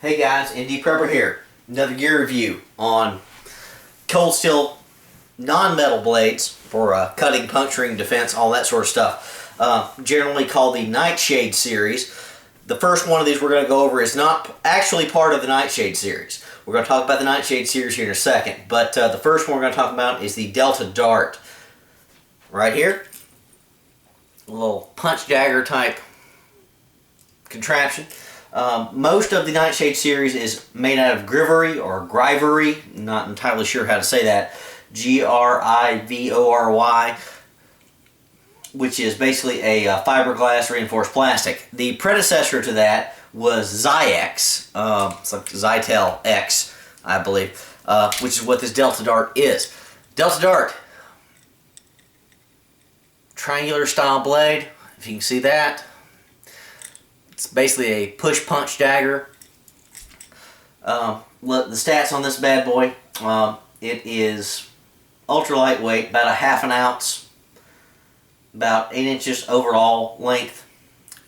Hey guys, ND Prepper here. Another gear review on cold steel non-metal blades for cutting, puncturing, defense, all that sort of stuff. Generally called the Nightshade series. The first one of these we're going to go over is not actually part of the Nightshade series. We're going to talk about the Nightshade series here in a second, but the first one we're going to talk about is the Delta Dart. Right here, a little punch dagger type contraption. Most of the Nightshade series is made out of grivory or grivory, not entirely sure how to say that, G-R-I-V-O-R-Y, which is basically a fiberglass reinforced plastic. The predecessor to that was Zyx, it's like Zytel X, I believe, which is what this Delta Dart is. Delta Dart, triangular style blade, if you can see that. It's basically a push-punch dagger. The stats on this bad boy, it is ultra lightweight, about a ½ ounce, about 8 inches overall length.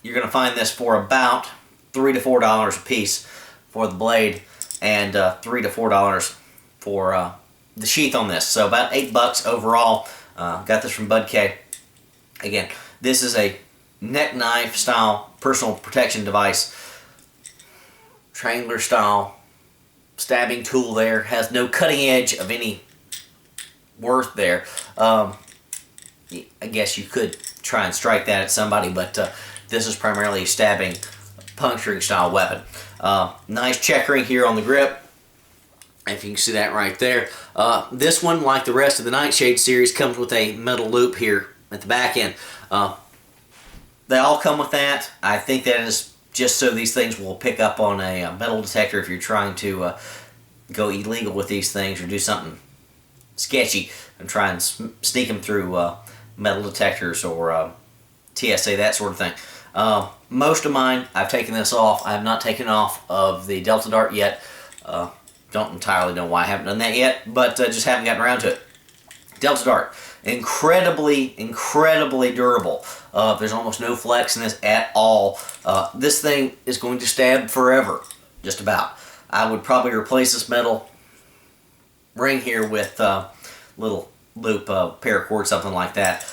You're going to find this for about $3 to $4 a piece for the blade, and $3 to $4 for the sheath on this. So about $8 overall. Got this from Bud K. Again, this is a neck knife style personal protection device, triangular style stabbing tool. There has no cutting edge of any worth there. I guess you could try and strike that at somebody, but this is primarily a stabbing, puncturing style weapon. Nice checkering here on the grip, if you can see that right there. This one, like the rest of the Nightshade series, comes with a metal loop here at the back end. They all come with that. I think that is just so these things will pick up on a metal detector if you're trying to go illegal with these things or do something sketchy and try and sneak them through metal detectors or TSA, that sort of thing. Most of mine, I've taken this off. I have not taken off of the Delta Dart yet. Don't entirely know why I haven't done that yet, but just haven't gotten around to it. Delta Dart, incredibly durable. There's almost no flex in this at all. This thing is going to stab forever, just about. I would probably replace this metal ring here with little loop paracord, something like that.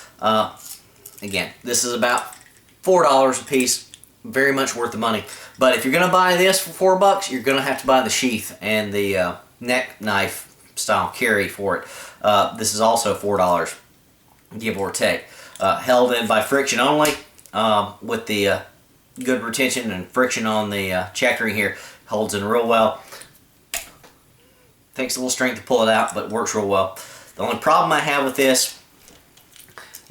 Again, this is about $4 a piece, very much worth the money. But if you're going to buy this for $4, you're going to have to buy the sheath and the neck knife style carry for it. This is also $4, give or take. Held in by friction only, with the good retention and friction on the checkering here. Holds in real well. Takes a little strength to pull it out, but works real well. The only problem I have with this,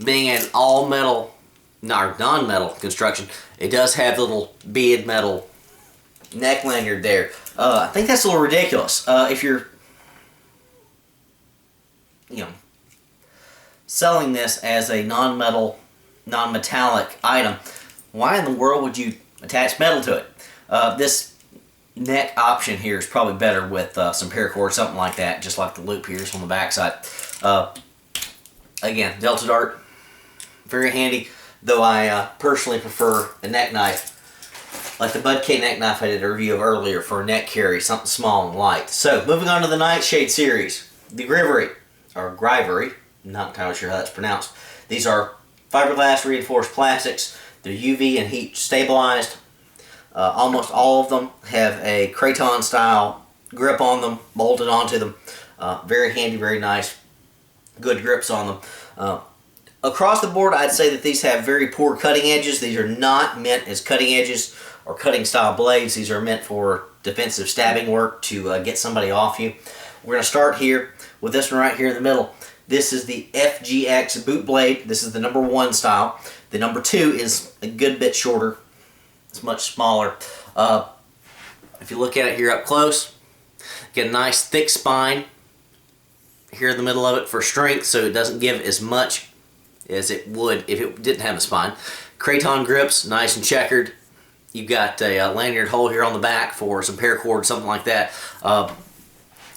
being an all metal, non-metal construction, it does have the little bead metal neck lanyard there. I think that's a little ridiculous. If you're selling this as a non-metal, non-metallic item, why in the world would you attach metal to it? This neck option here is probably better with some paracord, something like that, just like the loop here is on the back side. Again, Delta Dart, very handy, though I personally prefer a neck knife, like the Bud K neck knife I did a review of earlier for a neck carry, something small and light. So, moving on to the Nightshade series, the grivory, or grivory, not entirely sure how that's pronounced. These are fiberglass reinforced plastics. They're UV and heat stabilized. Almost all of them have a craton style grip on them, bolted onto them. Very handy, very nice, good grips on them. Across the board, I'd say that these have very poor cutting edges. These are not meant as cutting edges or cutting style blades. These are meant for defensive stabbing work to get somebody off you. We're going to start here with this one right here in the middle. This is the Fgx Boot Blade. This is the number 1 style. The number 2 is a good bit shorter. It's much smaller. If you look at it here up close, get a nice thick spine here in the middle of it for strength, so it doesn't give as much as it would if it didn't have a spine. Craton grips, nice and checkered. You've got a lanyard hole here on the back for some paracord, something like that.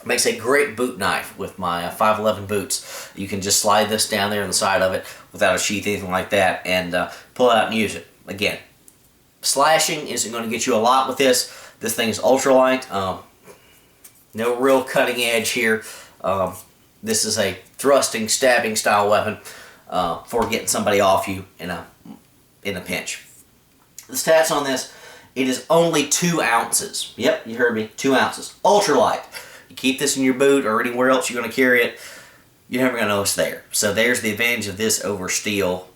Makes a great boot knife with my 511 boots. You can just slide this down there on the side of it without a sheath, anything like that, and pull it out and use it. Again, slashing isn't going to get you a lot with this, This thing is ultralight. No real cutting edge here. This is a thrusting, stabbing style weapon for getting somebody off you in a pinch. The stats on this, it is only 2 ounces. Yep, you heard me, 2 ounces. Ultralight. You keep this in your boot or anywhere else you're going to carry it, you're never going to know it's there. So there's the advantage of this over steel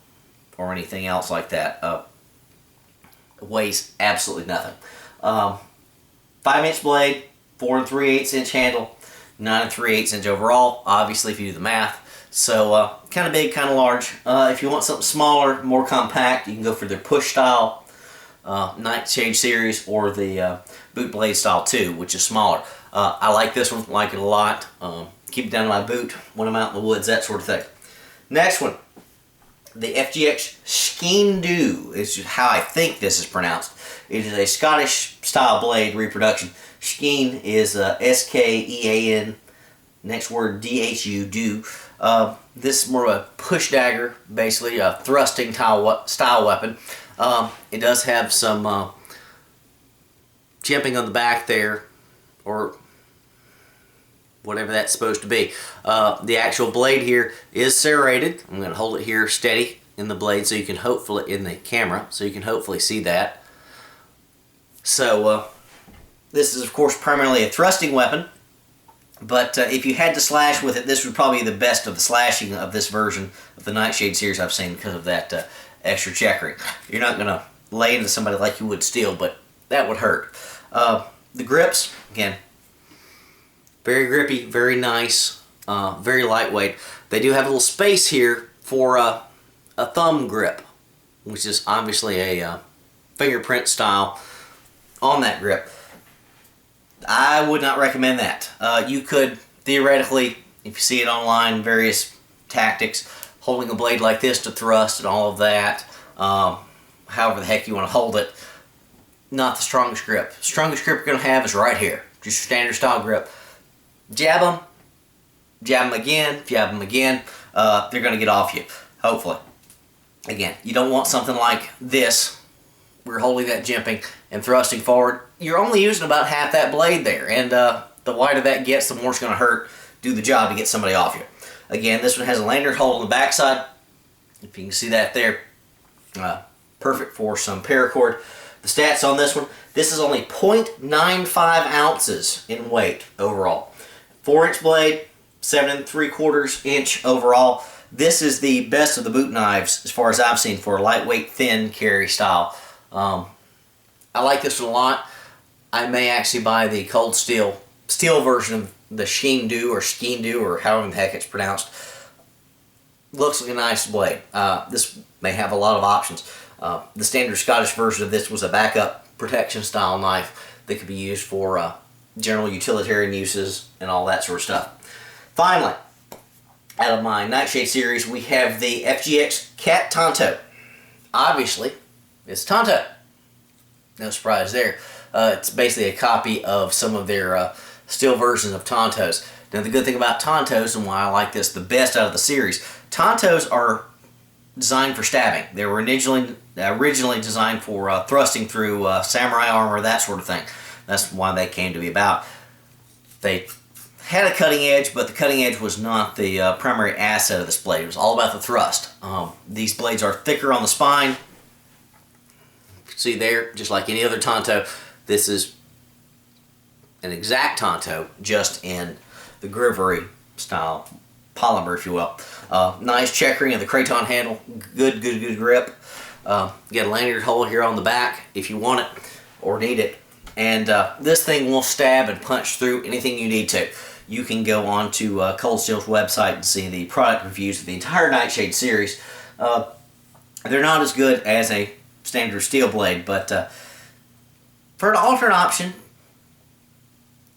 or anything else like that. It weighs absolutely nothing. 5-inch blade, 4 3/8 inch handle, 9 3/8 inch overall, obviously if you do the math. So kind of big, kind of large. If you want something smaller, more compact, you can go for their push style Nightshade series or the Boot Blade style 2, which is smaller. I like this one, like it a lot. Keep it down to my boot when I'm out in the woods, that sort of thing. Next one, the Fgx Skean is how I think this is pronounced. It is a Scottish style blade reproduction. Skean is S-K-E-A-N, next word D-H-U, do. This is more of a push dagger, basically a thrusting style weapon. It does have some jimping on the back there, or whatever that's supposed to be. The actual blade here is serrated. I'm going to hold it here steady in the blade so you can hopefully, in the camera, so you can hopefully see that. So this is of course primarily a thrusting weapon, but if you had to slash with it, this would probably be the best of the slashing of this version of the Nightshade series I've seen because of that extra checkering. You're not going to lay into somebody like you would steel, but that would hurt. The grips, again, very grippy, very nice, very lightweight. They do have a little space here for a thumb grip, which is obviously a fingerprint style on that grip. I would not recommend that. You could theoretically, if you see it online, various tactics, holding a blade like this to thrust and all of that, however the heck you want to hold it, not the strongest grip. The strongest grip you're going to have is right here, just your standard style grip. Jab them again, jab them again, they're going to get off you, hopefully. Again, you don't want something like this. We're holding that jimping and thrusting forward. You're only using about half that blade there, and the wider that gets, the more it's going to hurt, do the job to get somebody off you. Again, this one has a lanyard hole on the backside. If you can see that there, perfect for some paracord. The stats on this one, this is only 0.95 ounces in weight overall. 4-inch blade, 7 3/4 inch overall. This is the best of the boot knives as far as I've seen for a lightweight, thin carry style. I like this one a lot. I may actually buy the cold steel version of the Skean or however the heck it's pronounced. Looks like a nice blade. This may have a lot of options. The standard Scottish version of this was a backup protection style knife that could be used for general utilitarian uses and all that sort of stuff. Finally, out of my Nightshade series, we have the Fgx Cat Tanto. Obviously, it's Tanto. No surprise there. It's basically a copy of some of their steel versions of Tantos. Now the good thing about Tantos, and why I like this the best out of the series, Tantos are designed for stabbing. They were originally designed for thrusting through samurai armor, that sort of thing. That's why they came to be about. They had a cutting edge, but the cutting edge was not the primary asset of this blade. It was all about the thrust. These blades are thicker on the spine. See there, just like any other Tanto, this is an exact Tanto, just in the Grivery style polymer, if you will. Nice checkering of the craton handle, good grip. Get a lanyard hole here on the back if you want it or need it. And this thing will stab and punch through anything you need to. You can go on to Cold Steel's website and see the product reviews of the entire Nightshade series. They're not as good as a standard steel blade, but for an alternate option,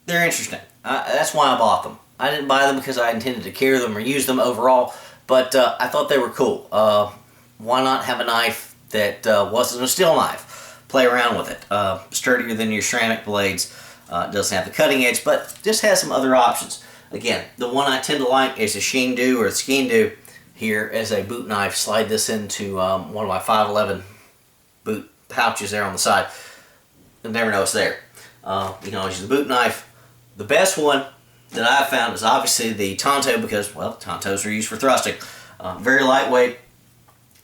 they're interesting. That's why I bought them. I didn't buy them because I intended to carry them or use them overall, but I thought they were cool. Why not have a knife that wasn't a steel knife? Play around with it. Sturdier than your ceramic blades. Doesn't have the cutting edge, but just has some other options. Again, the one I tend to like is a Skean or a Skean here as a boot knife. Slide this into one of my 511 boot pouches there on the side. You'll never know it's there. You can always use the boot knife. The best one that I've found is obviously the Tanto because, well, Tantos are used for thrusting. Very lightweight,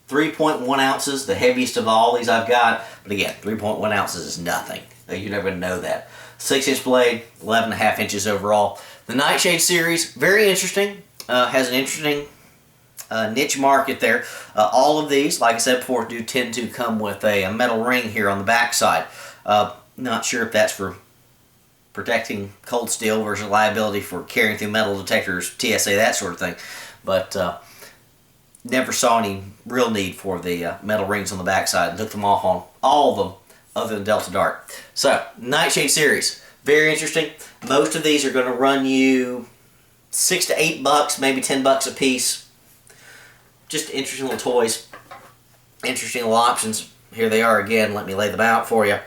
3.1 ounces, the heaviest of all these I've got. But again, 3.1 ounces is nothing. You're never going to know that. 6-inch blade, 11.5 inches overall. The Nightshade series, very interesting. Has an interesting niche market there. All of these, like I said before, do tend to come with a metal ring here on the back side. Not sure if that's for protecting cold steel versus liability for carrying through metal detectors, TSA, that sort of thing. But never saw any real need for the metal rings on the back side and took them off on all of them other than Delta Dart. So, Nightshade series, very interesting. Most of these are going to run you $6 to $8, maybe $10 a piece. Just interesting little toys, interesting little options. Here they are again. Let me lay them out for you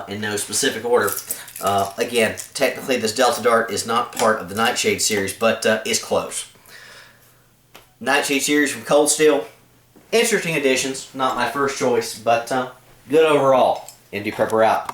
in no specific order. Again, technically this Delta Dart is not part of the Nightshade series, but is close. Nightshade series from Cold Steel. Interesting additions. Not my first choice, but good overall. Indie Prepper out.